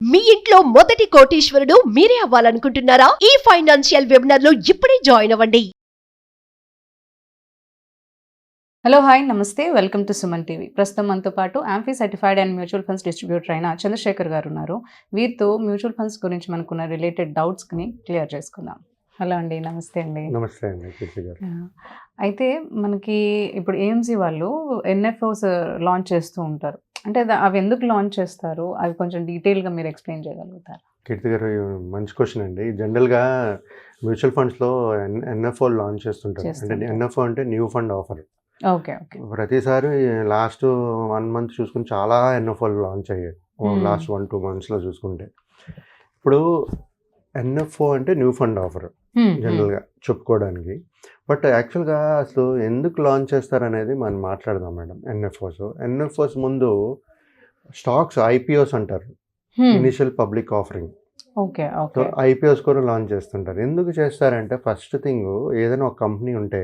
మీ ఇంట్లో మొదటి కోటీశ్వరుడు మీరే అవ్వాలనుకుంటున్నారా? ఈ ఫైనాన్షియల్ వెబినార్ లో ఇప్పుడే జాయిన్ అవ్వండి. హలో హాయ్ నమస్తే వెల్కమ్ టు సుమన్ టీవీ. ప్రస్తుతం మనతో పాటు amphi certified and mutual funds distributor అయిన చంద్రశేఖర్ గారు ఉన్నారు. వీరితో మ్యూచువల్ ఫండ్స్ గురించి మనకున్న రిలేటెడ్ డౌట్స్ని క్లియర్ చేసుకుందాం. హలో అండి, నమస్తే అండి. నమస్తే అండి కీర్తి గారు. అయితే మనకి ఇప్పుడు ఏఎంసీ వాళ్ళు ఎన్ఎఫ్ఓస్ లాంచ్ చేస్తూ ఉంటారు. అంటే అవి ఎందుకు లాంచ్ చేస్తారు, అవి కొంచెం డీటెయిల్గా మీరు ఎక్స్ప్లెయిన్ చేయగలుగుతారు? కీర్తి గారు, మంచి క్వశ్చన్ అండి. జనరల్గా మ్యూచువల్ ఫండ్స్లో ఎన్ఎఫ్ఓ లాంచ్ చేస్తుంటారు. అంటే ఎన్ఎఫ్ఓ అంటే new fund offer. Okay okay. ప్రతిసారి లాస్ట్ 1 month చూసుకుని చాలా ఎన్ఎఫ్ఓలు లాంచ్ అయ్యాయి. లాస్ట్ 1-2 monthsలో చూసుకుంటే. ఇప్పుడు ఎన్ఎఫ్ఓ అంటే న్యూ ఫండ్ ఆఫర్ జనరల్గా చెప్పుకోవడానికి. బట్ యాక్చువల్గా అసలు ఎందుకు లాంచ్ చేస్తారనేది మనం మాట్లాడదాం మేడం. ఎన్ఎఫ్ఓస్ ముందు స్టాక్స్ ఐపీఓస్ అంటారు, initial public offering. Okay so IPOs కూడా లాంచ్ చేస్తుంటారు. ఎందుకు చేస్తారంటే ఫస్ట్ థింగ్, ఏదైనా ఒక కంపెనీ ఉంటే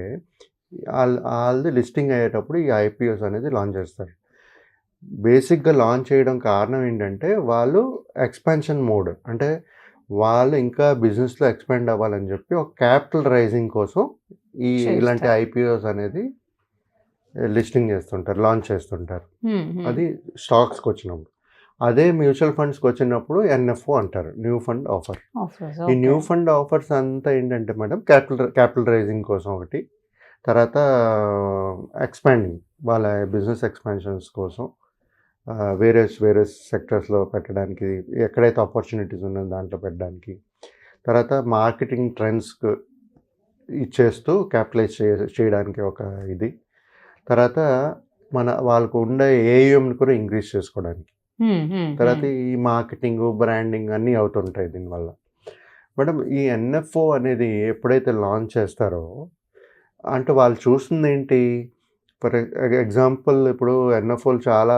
వాళ్ళది లిస్టింగ్ అయ్యేటప్పుడు ఈ ఐపీఓస్ అనేది లాంచ్ చేస్తారు. బేసిక్గా లాంచ్ చేయడం కారణం ఏంటంటే వాళ్ళు ఎక్స్పాన్షన్ మోడ్, అంటే వాళ్ళు ఇంకా బిజినెస్లో ఎక్స్పాండ్ అవ్వాలని చెప్పి ఒక క్యాపిటల్ రైజింగ్ కోసం ఇలాంటి ఐపీఓస్ అనేది లిస్టింగ్ చేస్తుంటారు, లాంచ్ చేస్తుంటారు. అది స్టాక్స్కి వచ్చినప్పుడు. అదే మ్యూచువల్ ఫండ్స్కి వచ్చినప్పుడు ఎన్ఎఫ్ఓ అంటారు, న్యూ ఫండ్ ఆఫర్. ఈ న్యూ ఫండ్ ఆఫర్స్ అంతా ఏంటంటే మేడం, క్యాపిటల్ రైజింగ్ కోసం ఒకటి, తర్వాత ఎక్స్పాండింగ్ వాళ్ళ బిజినెస్ ఎక్స్పాన్షన్స్ కోసం, వేరే సెక్టర్స్లో పెట్టడానికి, ఎక్కడైతే ఆపర్చునిటీస్ ఉన్నాయో దాంట్లో పెట్టడానికి, తర్వాత మార్కెటింగ్ ట్రెండ్స్కి ఇచ్చేస్తూ క్యాపిటలైజ్ చేయడానికి ఒక ఇది, తర్వాత వాళ్ళకు ఉండే ఏయుఎంని కూడా ఇంక్రీజ్ చేసుకోవడానికి, తర్వాత ఈ మార్కెటింగ్ బ్రాండింగ్ అన్నీ అవుతుంటాయి దీనివల్ల. మేడం, ఈ ఎన్ఎఫ్ఓ అనేది ఎప్పుడైతే లాంచ్ చేస్తారో అంటే వాళ్ళు చూస్తుంది ఏంటి? ఫర్ ఎగ్జాంపుల్ ఇప్పుడు ఎన్ఎఫ్ఓలు చాలా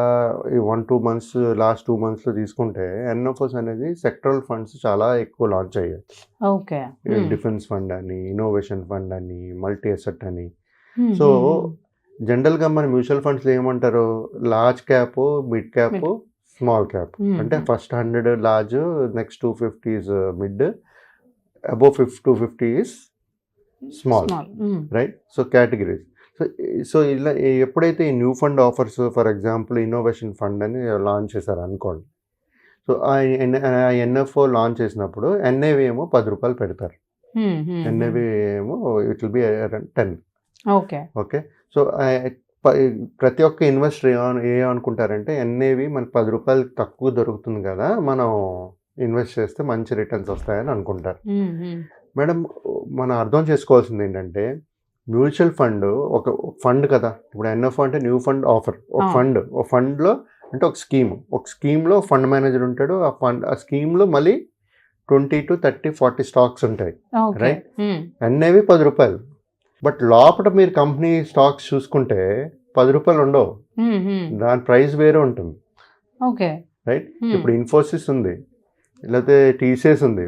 1-2 months, లాస్ట్ 2 monthsలో తీసుకుంటే ఎన్ఎఫ్ఓస్ అనేది సెక్టరల్ ఫండ్స్ చాలా ఎక్కువ లాంచ్ అయ్యాయి. ఓకే. డిఫెన్స్ ఫండ్ అని, ఇన్నోవేషన్ ఫండ్ అని, మల్టీ అసెట్ అని. సో జనరల్గా మన మ్యూచువల్ ఫండ్స్లో ఏమంటారు? Large cap, mid cap, small cap. అంటే first 100 large, next 250 is mid, above 250 is small, right? So categories. So ఇలా ఎప్పుడైతే ఈ new fund offers, for example innovation fund అని లాంచ్ చేశారు అనుకోండి. సో ఆ ఎన్ఎఫ్ఓ లాంచ్ చేసినప్పుడు ఎన్ఏవి ఏమో ₹10 పెడతారు. ఎన్ఏవి ఏమో it will be around 10. Okay okay. So ప్రతి ఒక్క ఇన్వెస్టర్ ఏమనుకుంటారంటే, ఎన్ఏవి మనకు ₹10 తక్కువ దొరుకుతుంది కదా, మనం ఇన్వెస్ట్ చేస్తే మంచి రిటర్న్స్ వస్తాయని అనుకుంటారు. మేడం, మనం అర్థం చేసుకోవాల్సింది ఏంటంటే, మ్యూచువల్ ఫండ్ ఒక ఫండ్ కదా. ఇప్పుడు ఎన్ఎఫ్ఓ అంటే న్యూ ఫండ్ ఆఫర్. ఒక ఫండ్లో అంటే ఒక స్కీమ్లో ఫండ్ మేనేజర్ ఉంటాడు. ఆ స్కీమ్లో మళ్ళీ 20 to 30, 40 స్టాక్స్ ఉంటాయి, రైట్? ఎన్ఏవి ₹10. బట్ లోపల మీరు కంపెనీ స్టాక్స్ చూసుకుంటే ₹10 ఉండవు, దాని ప్రైస్ వేరే ఉంటుంది, రైట్? ఇప్పుడు ఇన్ఫోసిస్ ఉంది, లేకపోతే టీసీఎస్ ఉంది,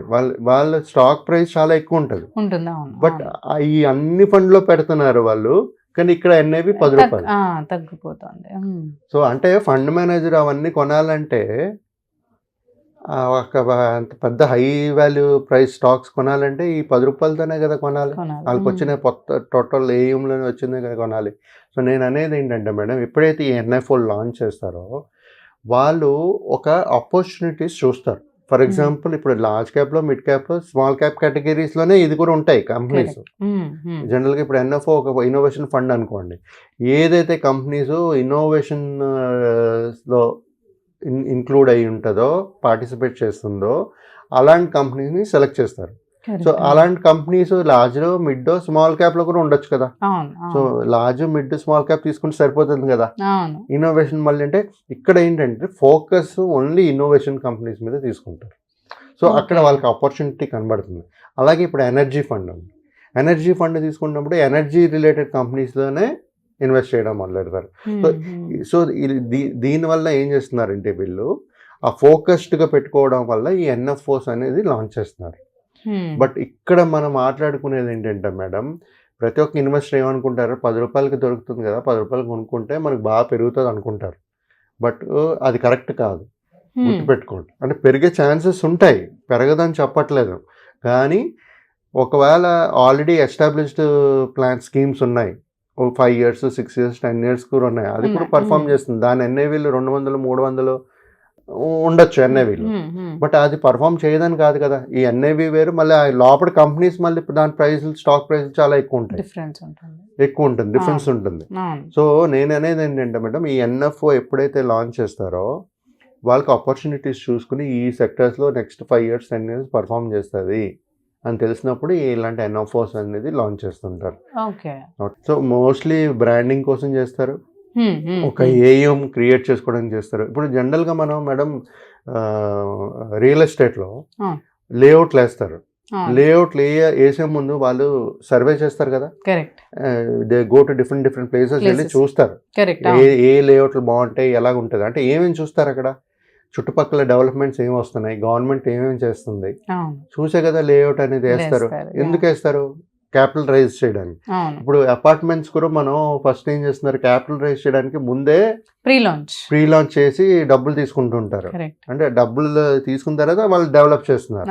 వాళ్ళ స్టాక్ ప్రైస్ చాలా ఎక్కువ ఉంటుంది. బట్ ఈ అన్ని ఫండ్లో పెడుతున్నారు వాళ్ళు, కానీ ఇక్కడ ఎన్ఏవి ₹10 తగ్గిపోతుంది. సో అంటే ఫండ్ మేనేజర్ అవన్నీ కొనాలంటే ఒక అంత పెద్ద హై వాల్యూ ప్రైస్ స్టాక్స్ కొనాలంటే ఈ ₹10తోనే కదా కొనాలి. వాళ్ళకి వచ్చిన టోటల్ ఏఎంలోనే వచ్చిందే కదా కొనాలి. సో నేను అనేది ఏంటంటే మేడం, ఎప్పుడైతే ఈ ఎన్ఎఫ్ఓ లాంచ్ చేస్తారో వాళ్ళు ఒక ఆపర్చునిటీస్ చూస్తారు. ఫర్ ఎగ్జాంపుల్ ఇప్పుడు లార్జ్ క్యాప్లో, మిడ్ క్యాప్లో, స్మాల్ క్యాప్ కేటగిరీస్లోనే ఇది కూడా ఉంటాయి కంపెనీస్. జనరల్గా ఇప్పుడు ఎన్ఎఫ్ఓ ఒక ఇన్నోవేషన్ ఫండ్ అనుకోండి, ఏదైతే కంపెనీస్ ఇన్నోవేషన్లో ఇంక్లూడ్ అయి ఉంటుందో, పార్టిసిపేట్ చేస్తుందో అలాంటి కంపెనీస్ని సెలెక్ట్ చేస్తారు. సో అలాంటి కంపెనీస్ లార్జ్లో, మిడ్, స్మాల్ క్యాప్లో కూడా ఉండొచ్చు కదా. So large, mid, small cap తీసుకుంటే సరిపోతుంది కదా. ఇన్నోవేషన్ మళ్ళీ అంటే ఇక్కడ ఏంటంటే ఫోకస్ ఓన్లీ ఇన్నోవేషన్ కంపెనీస్ మీద తీసుకుంటారు. సో అక్కడ వాళ్ళకి ఆపర్చునిటీ కనబడుతుంది. అలాగే ఇప్పుడు ఎనర్జీ ఫండ్ ఉంది. ఎనర్జీ ఫండ్ తీసుకున్నప్పుడు ఎనర్జీ రిలేటెడ్ కంపెనీస్లోనే ఇన్వెస్ట్ చేయడం మొదలెడతారు. సో దీనివల్ల ఏం చేస్తున్నారంటే వీళ్ళు ఆ ఫోకస్డ్గా పెట్టుకోవడం వల్ల ఈ ఎన్ఎఫ్ఓస్ అనేది లాంచ్ చేస్తున్నారు. బట్ ఇక్కడ మనం మాట్లాడుకునేది ఏంటంటే మేడం, ప్రతి ఒక్క ఇన్వెస్టర్ ఏమనుకుంటారు, ₹10 దొరుకుతుంది కదా, ₹10 కొనుక్కుంటే మనకు బాగా పెరుగుతుంది అనుకుంటారు. బట్ అది కరెక్ట్ కాదు. గుర్తుపెట్టుకోండి. అంటే పెరిగే ఛాన్సెస్ ఉంటాయి, పెరగదని చెప్పట్లేదు. కానీ ఒకవేళ ఆల్రెడీ ఎస్టాబ్లిష్డ్ ప్లాన్ స్కీమ్స్ ఉన్నాయి, ఓ 5 years 6 years 10 years కూడా ఉన్నాయి, అది కూడా పర్ఫామ్ చేస్తుంది. దాని ఎన్ఐవీలు 200 300 ఉండొచ్చు ఎన్ఐవీలు, బట్ అది పర్ఫామ్ చేయదని కాదు కదా. ఈ ఎన్ఐవి వేరు, మళ్ళీ లోపల కంపెనీస్ మళ్ళీ దాని ప్రైస్లు స్టాక్ ప్రైస్లు చాలా ఎక్కువ ఉంటాయి, ఎక్కువ ఉంటుంది, డిఫరెన్స్ ఉంటుంది. సో నేను అనేది ఏంటంటే మేడం, ఈ ఎన్ఎఫ్ఓ ఎప్పుడైతే లాంచ్ చేస్తారో వాళ్ళకి ఆపర్చునిటీస్ చూసుకుని ఈ సెక్టర్స్లో నెక్స్ట్ 5 years 10 years పర్ఫామ్ చేస్తుంది అని తెలిసినప్పుడు ఇలాంటి ఎన్ఎఫ్ఓస్ అనేది లాంచ్ చేస్తుంటారు. సో మోస్ట్లీ బ్రాండింగ్ కోసం చేస్తారు, ఒక ఏఎం క్రియేట్ చేసుకోవడానికి చేస్తారు. ఇప్పుడు జనరల్గా మనం మేడం రియల్ ఎస్టేట్లో లేఅవుట్లు వేస్తారు, లేఅవుట్లు వేసే ముందు వాళ్ళు సర్వే చేస్తారు కదా, they go to different places వెళ్ళి చూస్తారు ఏ లేఅవుట్లు బాగుంటాయి, ఎలాగ ఉంటుంది అంటే ఏమేమి చూస్తారు అక్కడ, చుట్టుపక్కల డెవలప్మెంట్స్ ఏమి వస్తున్నాయి, గవర్నమెంట్ ఏమేమి చేస్తుంది చూసే కదా లేఅవుట్ అనేది వేస్తారు. ఎందుకు వేస్తారు? క్యాపిటల్ రైజ్ చేయడానికి. ఇప్పుడు అపార్ట్మెంట్స్ కూడా మనం ఫస్ట్ ఏం చేస్తున్నారు, క్యాపిటల్ రైజ్ చేయడానికి ముందే ప్రీ లాంచ్ చేసి డబ్బులు తీసుకుంటుంటారు. అంటే డబ్బులు తీసుకున్న తర్వాత వాళ్ళు డెవలప్ చేస్తున్నారు.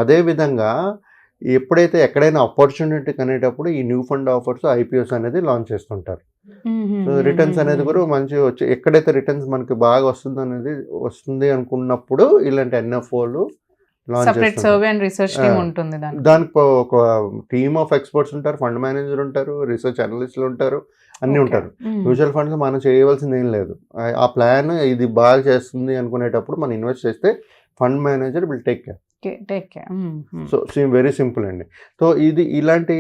అదే విధంగా ఎప్పుడైతే ఎక్కడైనా ఆపర్చునిటీ కనేటప్పుడు ఈ న్యూ ఫండ్ ఆఫర్స్ ఐపీఓస్ అనేది లాంచ్ చేస్తుంటారు. సో రిటర్న్స్ అనేది కూడా మంచి వచ్చి ఎక్కడైతే రిటర్న్స్ మనకి బాగా వస్తుంది అనుకున్నప్పుడు ఇలాంటి ఎన్ఎఫ్ఓలు దానికి ఒక టీమ్ ఆఫ్ ఎక్స్పర్ట్స్ ఉంటారు, ఫండ్ మేనేజర్ ఉంటారు, రీసెర్చ్ అనలిస్టులు ఉంటారు, అన్నీ ఉంటారు. మ్యూచువల్ ఫండ్స్ మనం చేయవలసింది ఏం లేదు, ఆ ప్లాన్ ఇది బాగా చేస్తుంది అనుకునేటప్పుడు మనం ఇన్వెస్ట్ చేస్తే fund manager will take care. So very simple అండి. సో ఇలాంటి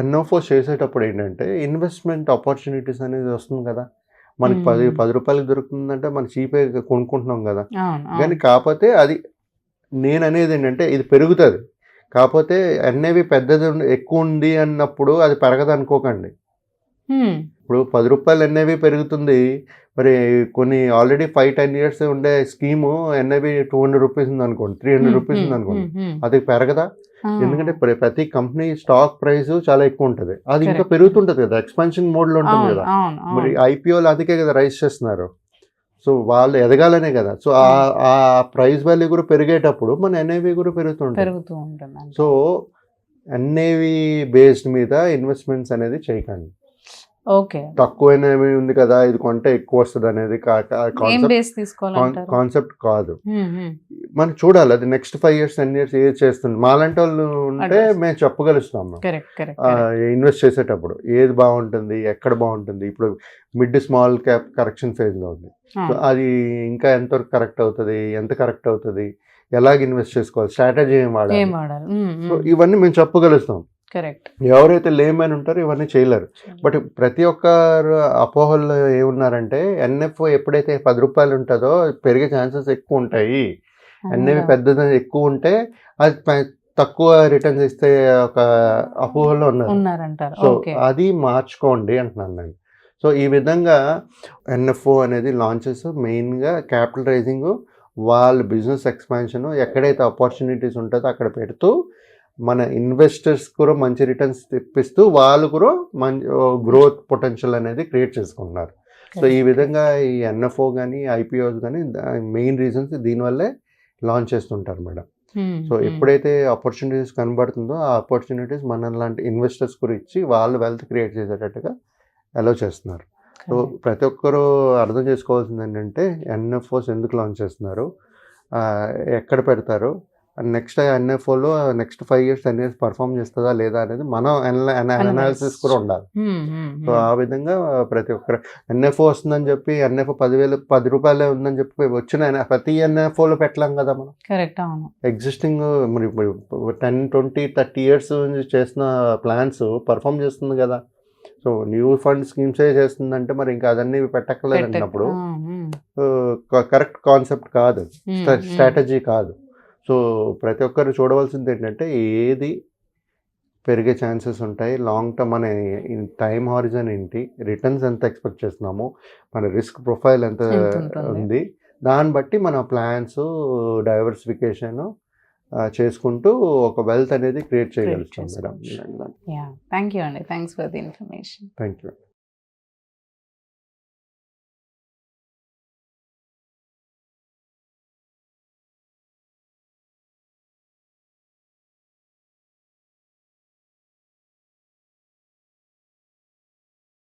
ఎన్ఎఫ్ఓ చేసేటప్పుడు ఏంటంటే ఇన్వెస్ట్మెంట్ ఆపర్చునిటీస్ అనేది వస్తుంది కదా, మనకి 10 రూపాయలకి దొరుకుతుందంటే మనం చీపే కొనుక్కుంటున్నాం కదా. కానీ కాకపోతే అది నేను అనేది ఏంటంటే ఇది పెరుగుతుంది, కాకపోతే ఎన్ఐవి పెద్దది ఎక్కువ ఉంది అన్నప్పుడు అది పెరగదు అనుకోకండి. ఇప్పుడు 10 రూపాయలు ఎన్ఐవి పెరుగుతుంది, మరి కొన్ని ఆల్రెడీ 5-10 years ఉండే స్కీము ఎన్ఐవి 200 రూపీస్ ఉంది అనుకోండి, 300 రూపీస్ ఉంది అనుకోండి, అది పెరగదా? ఎందుకంటే ప్రతి కంపెనీ స్టాక్ ప్రైస్ చాలా ఎక్కువ ఉంటుంది, అది ఇంకా పెరుగుతుంటది కదా, ఎక్స్పాన్షన్ మోడ్ లో ఉంటుంది కదా. మరి ఐపీఓలు అందుకే కదా రైజ్ చేస్తున్నారు, సో వాళ్ళు ఎదగాలనే కదా. సో ఆ ప్రైస్ వాల్యూ కూడా పెరిగేటప్పుడు మన ఎన్ఐవి కూడా పెరుగుతూ ఉంటుంది. సో ఎన్ఐవి బేస్డ్ మీద ఇన్వెస్ట్మెంట్స్ అనేది చేయకండి. తక్కువ ఎన్ఐవి ఉంది కదా ఇది కొంటే ఎక్కువ వస్తుంది అనేది కాన్సెప్ట్ కాదు. మనం చూడాలి అది నెక్స్ట్ 5 years 10 years ఏది చేస్తుంది. మాలాంటి వాళ్ళు ఉంటే మేము చెప్పగలుస్తాము ఇన్వెస్ట్ చేసేటప్పుడు ఏది బాగుంటుంది, ఎక్కడ బాగుంటుంది. ఇప్పుడు mid small cap correction phase లో ఉంది, సో అది ఇంకా ఎంతవరకు కరెక్ట్ అవుతుంది, ఎంత కరెక్ట్ అవుతుంది, ఎలాగ ఇన్వెస్ట్ చేసుకోవాలి, స్ట్రాటజీ ఏం వాడాలి, సో ఇవన్నీ మేము చెప్పగలుస్తాం. ఎవరైతే లేమని ఉంటారో ఇవన్నీ చేయలేరు. బట్ ప్రతి ఒక్కరు అపోహల్లో ఏమున్నారంటే ఎన్ఎఫ్ఓ ఎప్పుడైతే 10 రూపాయలు ఉంటుందో పెరిగే ఛాన్సెస్ ఎక్కువ ఉంటాయి, ఎన్ఎఫ్ పెద్దది ఎక్కువ ఉంటే అది తక్కువ రిటర్న్స్ ఇస్తే ఒక అపోహల్లో ఉన్నారు. సో అది మార్చుకోండి అంటున్నాను నేను. సో ఈ విధంగా ఎన్ఎఫ్ఓ అనేది లాంచెస్ మెయిన్గా క్యాపిటల్ రైజింగ్, వాళ్ళ బిజినెస్ ఎక్స్పాన్షన్, ఎక్కడైతే ఆపర్చునిటీస్ ఉంటుందో అక్కడ పెడుతూ మన ఇన్వెస్టర్స్ కూడా మంచి రిటర్న్స్ తెప్పిస్తూ వాళ్ళు కూడా మంచి గ్రోత్ పొటెన్షియల్ అనేది క్రియేట్ చేసుకుంటున్నారు. సో ఈ విధంగా ఈ ఎన్ఎఫ్ఓ కానీ ఐపీఓస్ కానీ మెయిన్ రీజన్స్ దీనివల్లే లాంచ్ చేస్తుంటారు మేడం. సో ఎప్పుడైతే ఆపర్చునిటీస్ కనబడుతుందో ఆ ఆపర్చునిటీస్ మన లాంటి ఇన్వెస్టర్స్ కూడా ఇచ్చి వాళ్ళు వెల్త్ క్రియేట్ చేసేటట్టుగా అలౌ చేస్తున్నారు. సో ప్రతి ఒక్కరూ అర్థం చేసుకోవాల్సింది ఏంటంటే ఎన్ఎఫ్ఓస్ ఎందుకు లాంచ్ చేస్తున్నారు, ఎక్కడ పెడతారు, నెక్స్ట్ ఎన్ఎఫ్ఓలో నెక్స్ట్ 5 years 10 years పర్ఫామ్ చేస్తుందా లేదా అనేది మనం అనాలిసిస్ కూడా ఉండాలి. సో ఆ విధంగా ప్రతి ఒక్కరు ఎన్ఎఫ్ఓ వస్తుందని చెప్పి ఎన్ఎఫ్ఓ 10 రూపాయలే ఉందని చెప్పి వచ్చిన ప్రతి ఎన్ఎఫ్ఓలో పెట్టలేం కదా మనం. ఎగ్జిస్టింగ్ మరి 10, 20, 30 years చేసిన ప్లాన్స్ పర్ఫామ్ చేస్తుంది కదా. సో న్యూ ఫండ్ స్కీమ్సే చేస్తుందంటే మరి ఇంకా అదన్నీ పెట్టక్కర్లేదు అన్నప్పుడు కరెక్ట్ కాన్సెప్ట్ కాదు, స్ట్రాటజీ కాదు. సో ప్రతి ఒక్కరు చూడవలసింది ఏంటంటే ఏది పెరిగే ఛాన్సెస్ ఉంటాయి, లాంగ్ టర్మ్ మన టైం హారిజన్ ఏంటి, రిటర్న్స్ ఎంత ఎక్స్పెక్ట్ చేస్తున్నాము, మన రిస్క్ ప్రొఫైల్ ఎంత ఉంది, దాన్ని బట్టి మన ప్లాన్స్ డైవర్సిఫికేషన్ చేసుకుంటూ ఒక వెల్త్ అనేది క్రియేట్ చేయగలుగుతాం మేడం. థ్యాంక్ యూ అండి, thanks for the information. Thank you.